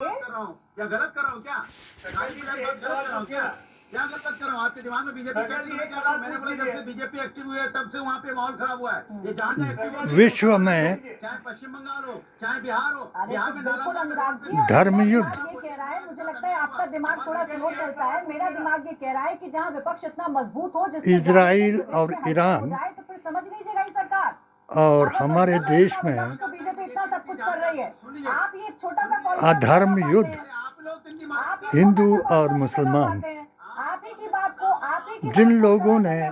कर रहा हूँ क्या गलत कर रहा हूँ क्या गलत कर रहा हूँ क्या गलत कर रहा हूँ? आपके दिमाग में बीजेपी मैंने बोला जब से बीजेपी एक्टिव हुई है तब से वहाँ पे माहौल खराब हुआ है। ये जहाँ एक्टिव विश्व में चाहे पश्चिम बंगाल हो चाहे बिहार हो, बिहार में बिल्कुल अनुराग जी, धर्मयुद्ध ये कह रहा है, मुझे लगता है आपका दिमाग थोड़ा स्लो चलता है। मेरा दिमाग ये कह रहा है कि जहाँ विपक्ष इतना मजबूत हो, इजराइल और ईरान जाए तो फिर समझ लीजिएगा ये सरकार और हमारे देश में तो बीजेपी इतना सब कुछ कर रही है। आप ये छोटा सा अधर्म युद्ध हिंदू और मुसलमान, आप ही की बात को आप ही की जिन लोगों ने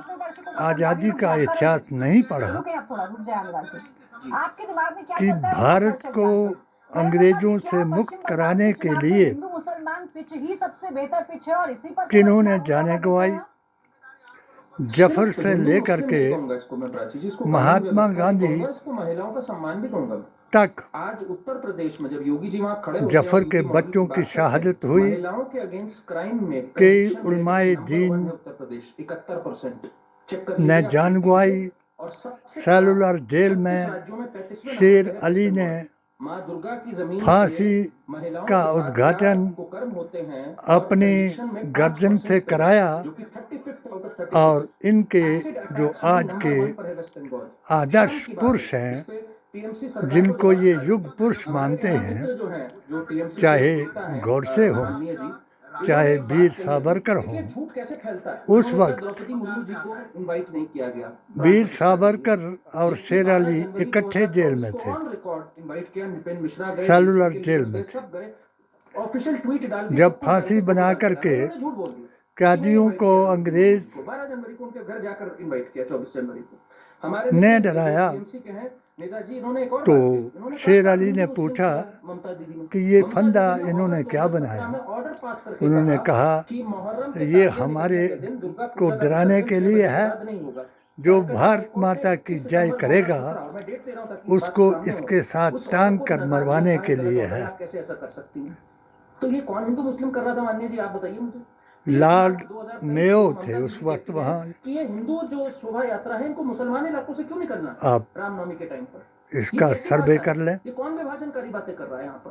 आज़ादी का इतिहास नहीं पढ़ा आपके दिमाग में क्या कि चलता है? भारत को अंग्रेजों से मुक्त कराने के लिए हिंदू मुसलमान पिच ही सबसे बेहतर पिच है और इसी पर किन्होंने जाने गंवाई। जफर से लेकर के महात्मा गांधी महिलाओं का सम्मान भी कहूंगा तक आज उत्तर प्रदेश में जब योगी जी वहाँ खड़े होते जफर हैं, के बच्चों की शहादत हुई। महिलाओं के अगेंस्ट क्राइम में कई उलमाए दीन उत्तर प्रदेश 71% चेक ने जान गंवाई। और सबसे सेलुलर जेल में राज्यों में 35वें शेर अली ने माँ दुर्गा की जमीन फांसी महिलाओं का के साथ उद्घाटन को कर्म होते हैं अपनी गर्दन से कराया जो कि 35th out of 36 और इनके acid attacks जो में आज number के 1 पर है वेस्ट बंगाल। आदर्श की बात पुरुष है, हैं, इस पे TMC सरकार जिनको को ये जवाब युग पुरुष हमारे मानते यहाँ हैं, मित्र जो हैं, जो TMC चाहे के नेता हैं, गोडसे हो, माननीय जी, चाहे इन्होंने वीर बात कही, सावरकर देखिए हो। झूठ कैसे फैलता है। उस उन्होंने वक्त द्रौपदी मुर्मू जी को इनवाइट नहीं किया गया। वीर सावरकर और शेर अली इकट्ठे जेल में थे, ऑन रिकॉर्ड इनवाइट किया। निपेन मिश्रा गए, सेलुलर DPK जेल गए, में सब गए। ऑफिशियल ट्वीट डाल के जब सबको फांसी घर से बना बाहर करके निकाला। उन्होंने झूठ बोल दिया। कैदियों को अंग्रेज 12 जनवरी को उनके घर जाकर इनवाइट किया, 24 जनवरी को हमारे ने डराया। TMC के हैं नेताजी, इन्होंने एक और तो बात की। इन्होंने कहा, शेर अली ने हिंदू पूछा ममता दीदी ने कि ये ममता फंदा दीदी ने इन्होंने अगस्त क्या 2017 बनाया। में ऑर्डर पास करके उन्होंने कहा कि मुहर्रम के ये ताजिए हमारे निकलने के दिन दुर्गा को पूजा का डराने विसर्जन के से लिए बड़ी है। बात नहीं होगा। जो कलकत्ता भारत हाईकोर्ट माता ने की 21 जय सितंबर करेगा 2017 और मैं डेट दे रहा हूं ताकि बात उसको सामने हो। इसके साथ उस टांग ऑर्डर कर को मरवाने नकार के दिया, लिए गलत ऑर्डर है। आप कैसे ऐसा कर सकती हैं? तो ये कौन हिंदू मुस्लिम कर रहा था मान्य जी, आप बताइए मुझे। लॉर्ड 2023 मेयो को थे ममता उस दीदी वक्त कहती हैं वहाँ। कि ये हिंदू जो शोभा यात्रा है इनको मुसलमान इलाकों से क्यों निकलना आप रामनवमी के टाइम पर। इसका ये कैसी सर्वे भाषा कर है? लें। ये कौन विभाजनकारी बातें कर रहा है यहाँ पर?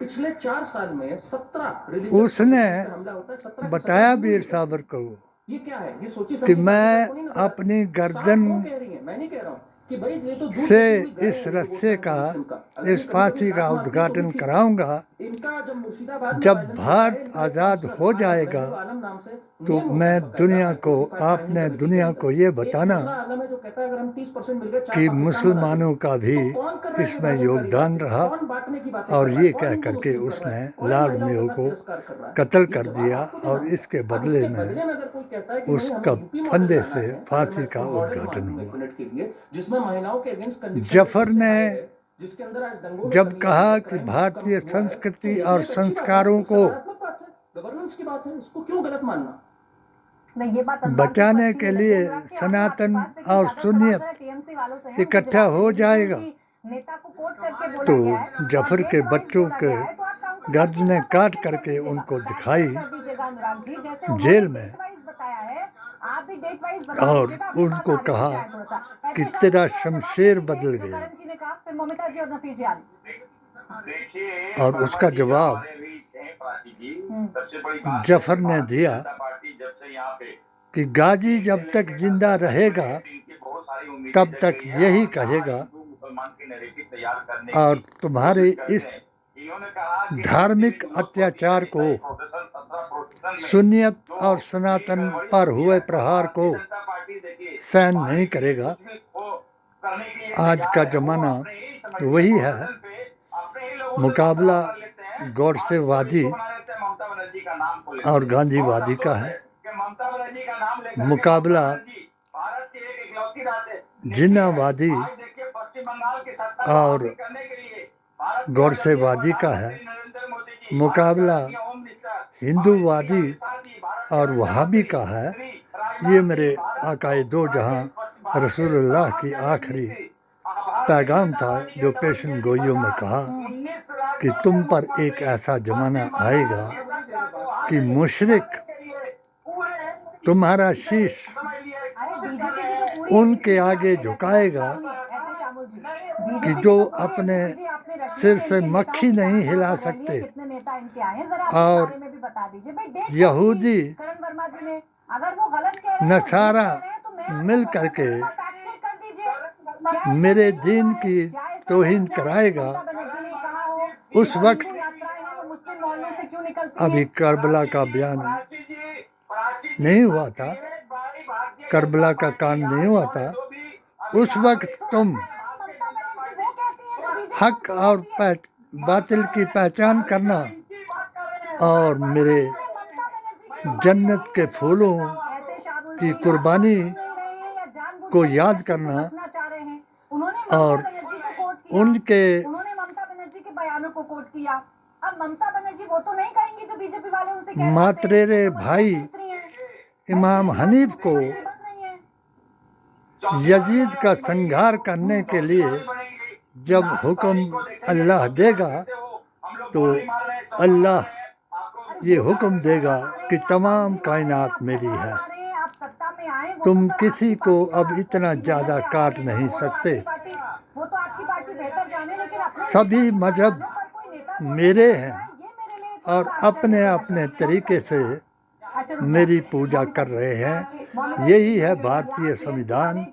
पिछले 4 साल में 17 उसने हमला होता है, 17 बताया वीर सावरकर को ये क्या है? ये सोची कि समझी मैं बातों को नहीं नजर अपनी आता। गर्दन साफ वो कह रही है, मैं नहीं कह रहा हूँ कि भाई ये तो दूध से देती हुई गाय इस है, ये रस्से तो का, मुस्लिम का। अगर इस ये कभी फांसी कभी का लात मारती तो उद्घाटन भी ठीक। कराऊंगा। इनका जब मुर्शिदाबाद में जब violence होता है, भारत इनका एक आज़ाद काउंसलर, हो आज जाएगा रहीम आलम नाम से तो नियम होता मैं है बकायदा, दुनिया को, 25 आपने फाइनेंस दुनिया कमेटी को के ये अंदर। एक बताना दूसरा आलम है जो कहता है अगर हम 30% मिल गए, 4 कि पाकिस्तान बना मुसलमानों का भी देंगे। तो कौन कर रहा है इसमें विभाजनकारी योगदान बातें? रहा। कौन बांटने की बातें और कर रहा ये है? कौन कह हिंदू करके मुस्लिम कर रहा उसने है? कौन लॉर्ड महिलाओं मेयो के साथ को तिरस्कार कर रहा है? कत्ल ये कर जवाब दिया आपको देना और होगा। इसके अब बदले इसके में बदले में अगर कोई कहता है कि भाई उसका हमें यूपी मॉडल फंदे लाना से है, अगर फांसी मैं का इसको मॉडल उद्घाटन मानूं एक हुआ। मिनट के लिए, जिसमें महिलाओं के अगेंस्ट कंविक्शन जफर ने जिसके अंदर आज दंगों में जब कमी कहा आई है, कि क्राइम भारतीय कम हुआ है, संस्कृति तो और ये तो अच्छी बात है, संस्कारों एक को सकारात्मक बात है, गवर्नेंस की बात है, इसको क्यों गलत मानना? नहीं, ये बात अनुराग जी को बचाने अच्छी के नहीं लगी। लिए अनुराग जी, आपके सनातन पास देखिए और ज्यादा सुन्नियत सवाल TMC वालों से हैं, उनको इकट्ठा जवाब हो देने के लिए जाएगा। उनकी नेता को कोट करके बोला तो गया है और जफर डेट के वाइज बच्चों बोला के गया है, तो आप काउंटर गर्दनें करके उसका काट fact check करके कर दीजिएगा। उनको fact check दिखाई कर दीजिएगा अनुराग जी, जैसे उन्होंने जेल में डेट वाइज बताया है, आप भी डेट वाइज बता और दीजिएगा। आपके पास उनको आगे कहा पीछे है थोड़ा सा। कि ऐसे शामिल तेरा होकर जवाब शमशेर दीजिए बदल जो गया। करण जी ने कहा, फिर मोमिता जी और नफीस जान। और उसका जवाब जफर ने दिया कि गाजी जब तक जिंदा रहेगा तब तक यही कहेगा और तुम्हारे इस धार्मिक अत्याचार को, सुन्नियत और सनातन पर हुए प्रहार को सहन नहीं करेगा। आज का जमाना वही है, मुकाबला गौडसेवादी और गांधीवादी का है। मुकाबला जिन्नावादी और गौडसेवादी का है। मुकाबला हिंदूवादी और वहाबी का है। ये मेरे आकाए दो जहां रसूलुल्लाह की आखिरी पैगाम था जो पेशन गोइयों में कहा कि तुम पर एक ऐसा ज़माना आएगा कि मुशरिक तुम्हारा शीश उनके आगे झुकाएगा कि जो अपने सिर से मक्खी नहीं हिला सकते। साइन के आए हैं, जरा आप और इस बारे में भी बता दीजिए भाई। डेट यहूदी करण वर्मा जी ने, अगर वो गलत कह रहे हैं, नसारा तो मैं मिल करके फैक्ट चेक कर दीजिए। मेरे दीन की तौहीन कराएगा, ममता बनर्जी ने कहा हो उस वक्त हिंदू यात्राएं हैं वो मुस्लिम मोहल्लों से क्यों निकलती अभी हैं? करबला का बयान नहीं हुआ था, करबला का कांड नहीं हुआ था। उस वक्त तुम ममता बनर्जी वो कहती हैं जो बीजेपी हक और बातिल की पहचान करना और मेरे ममता बनर्जी जन्नत के फूलों ऐसे शाहरुल की जी कुर्बानी नहीं रहे हैं या जानबूझ को कर याद करना बचना चाह रहे हैं। उन्होंने ममता और बनर्जी को कोट किया, उनके उन्होंने ममता बनर्जी के बयानों को कोट किया। अब ममता बनर्जी वो तो नहीं कहेंगी जो बीजेपी वाले उनसे कह रहे हैं। मातरेरे भाई इमाम हनीफ को यजीद का संहार करने के लिए जब हुक्म अल्लाह देगा तो अल्लाह ये हुक्म देगा कि तमाम कायनात मेरी है, तुम किसी को अब इतना ज़्यादा काट नहीं सकते। वो तो आपकी पार्टी बेहतर जाने, लेकिन अपने सभी मजहब पर कोई नेता मेरे हैं ये मेरे लिए और अपने अपने तरीके से मेरी पूजा कर रहे हैं। यही है भारतीय संविधान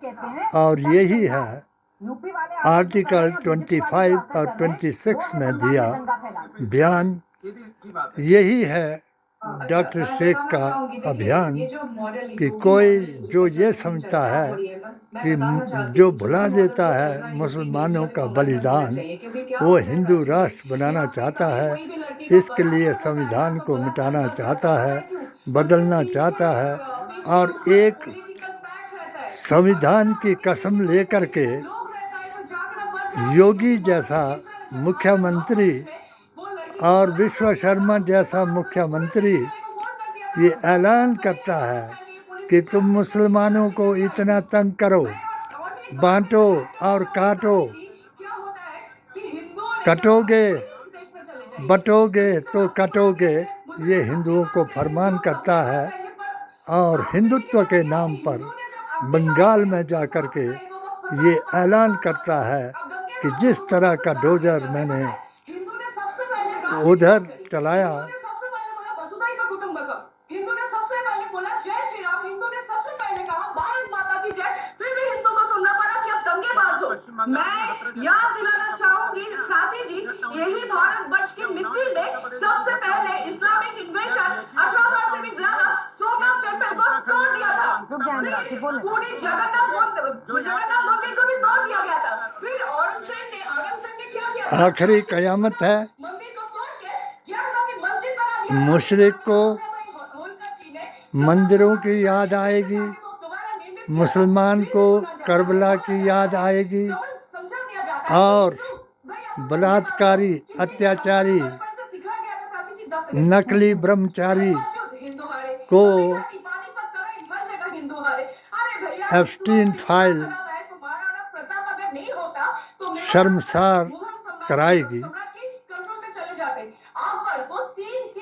और यही है यूपी वाले आर्टिकल 25 और 26 में दिया बयान। सीधी बात है। यही है डॉक्टर शेख का अभियान कि कोई जो ये समझता है कि जो भुला देता है मुसलमानों का बलिदान, वो हिंदू राष्ट्र बनाना चाहता है, इसके लिए संविधान को मिटाना चाहता है, बदलना चाहता है और एक संविधान की कसम लेकर के योगी जैसा मुख्यमंत्री और विश्व शर्मा जैसा मुख्यमंत्री ये ऐलान करता है कि तुम मुसलमानों को इतना तंग करो, बांटो और काटो, कटोगे बटोगे तो कटोगे, ये हिंदुओं को फरमान करता है। और हिंदुत्व के नाम पर बंगाल में जाकर के ये ऐलान करता है कि जिस तरह का डोजर मैंने उधर चलाया, मैं याद दिलाना चाहूंगी साथी जी, यही भारतवर्ष की मिट्टी में सबसे पहले इस्लामिक इन्वेशन 18 से भी ज्यादा सोमनाथ टेम्पल को तोड़ दिया था। पूरी जगन्नाथ मंदिर को भी तोड़ दिया गया था। फिर औरंगजेब ने क्या किया? आखिरी कयामत है। मंदिर को तोड़ के क्या था कि मस्जिद बना दिया। मुशरिक को मंदिरों की याद आएगी, मुसलमान को करबला की याद आएगी और बलात्कारी, अत्याचारी, नकली ब्रह्मचारी को एप्स्टीन फाइल शर्मसार कराएगी।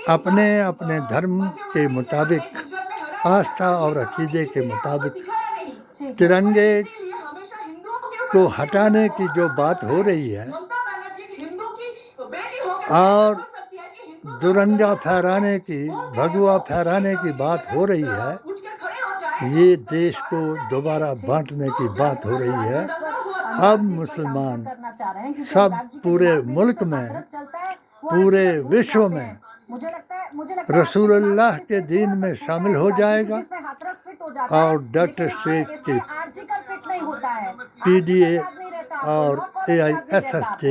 अपने अपने धर्म के मुताबिक, आस्था और अकीदे के मुताबिक तिरंगे को हटाने की जो बात हो रही है और दुरंगा फहराने की, भगवा फहराने की बात हो रही है, ये देश को दोबारा बांटने की बात हो रही है। अब मुसलमान सब पूरे मुल्क में, पूरे विश्व में रसूलुल्लाह के दीन में शामिल हो जाएगा और डॉक्टर शेख के PDA और AISSJ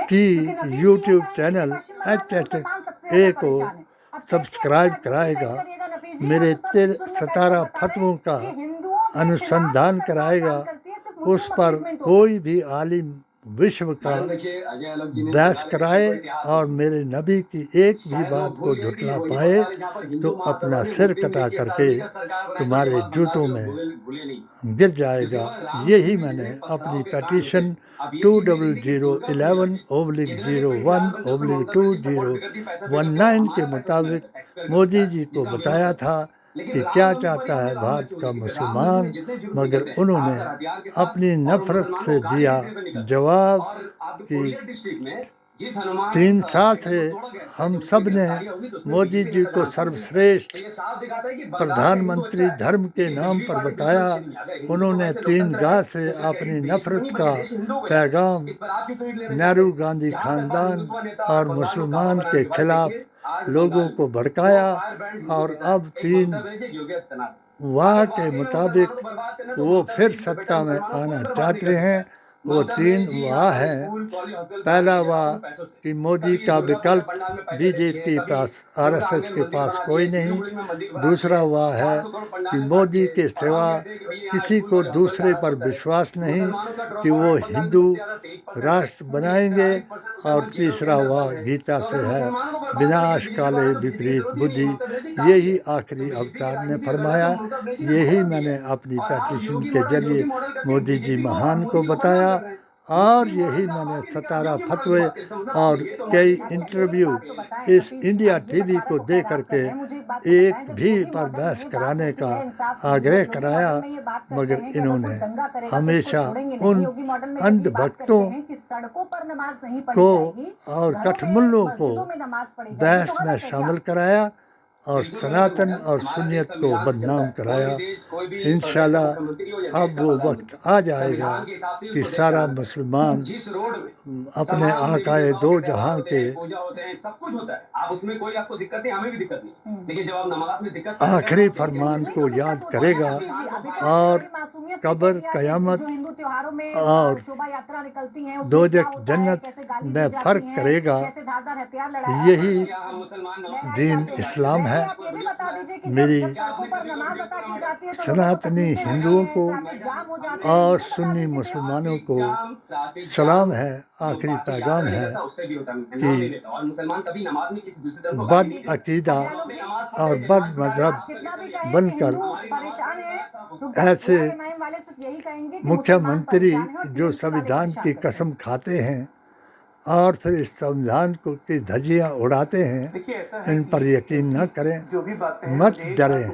की यूट्यूब चैनल HHA को सब्सक्राइब कराएगा, मेरे 17 फतवों का अनुसंधान कराएगा, उस पर कोई भी आलिम विश्व का बहस कराए और मेरे नबी की एक भी बात को झुठला पाए तो अपना सिर कटा करके तुम्हारे जूतों में गिर जाएगा। यही मैंने अपनी पटिशन 20011/01/2019 के मुताबिक मोदी जी को बताया था कि क्या चाहता है भारत का मुसलमान, मगर उन्होंने अपनी नफरत से दिया जवाब कि 3 साल से हम सब ने मोदी जी को सर्वश्रेष्ठ प्रधानमंत्री धर्म के नाम पर बताया। उन्होंने 3 गाह से अपनी नफरत का पैगाम नेहरू गांधी खानदान और मुसलमान के खिलाफ लोगों को भड़काया और अब 3 वाह के मुताबिक वो फिर सत्ता में आना चाहते हैं। वो 3 वाह हैं। पहला वाह कि मोदी का विकल्प बीजेपी के पास, आरएसएस के पास कोई नहीं। दूसरा वाह है कि मोदी के सिवा किसी को दूसरे पर विश्वास नहीं कि वो हिंदू राष्ट्र बनाएंगे। और तीसरा वाह गीता से है, विनाश काले विपरीत बुद्धि। यही आखिरी अवतार ने फरमाया। यही मैंने अपनी पेटिशन के जरिए मोदी जी महान को बताया और यही मैंने 17 फतवे और कई इंटरव्यू इस इंडिया टीवी को दे करके एक भी पर बहस कराने का आग्रह कराया, मगर इन्होंने हमेशा उन अंधभक्तों को और कठमुल्लों को बहस में शामिल कराया और सनातन और सुन्नियत को बदनाम कराया। इंशाल्लाह अब वो वक्त आ जाएगा कि सारा मुसलमान अपने आकाए दो जहां के आखिरी फरमान को याद करेगा और कब्र, कयामत और दोजख जन्नत में फ़र्क करेगा। यही दीन इस्लाम है। मेरी सनातनी हिंदुओं को और सुन्नी मुसलमानों को सलाम है। आखिरी पैगाम है कि बद अकीदा और बद मजहब बनकर ऐसे मुख्यमंत्री जो संविधान की कसम खाते हैं और फिर इस संविधान को की धज्जियां उड़ाते हैं, इन पर यकीन न करें, मत डरें।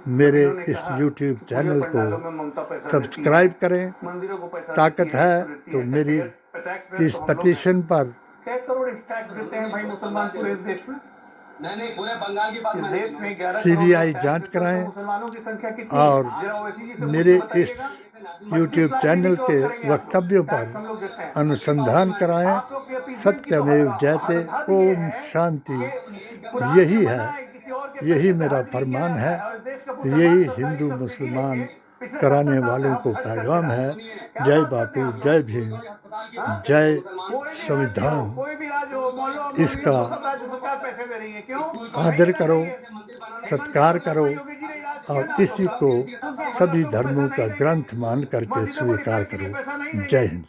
मेरे इस YouTube चैनल को सब्सक्राइब करें। ताकत है तो मेरी इस पिटीशन पर CBI जांच कराएं और मेरे इस YouTube चैनल के वक्तव्यों पर अनुसंधान कराएं। सत्यमेव जयते, ओम शांति। यही है, यही मेरा फरमान है, यही हिंदू मुसलमान कराने वालों को पैगाम है। जय बापू, जय भीम, जय संविधान। इसका आदर करो, सत्कार करो और इसी को सभी धर्मों का ग्रंथ मान करके स्वीकार करो। जय हिंद।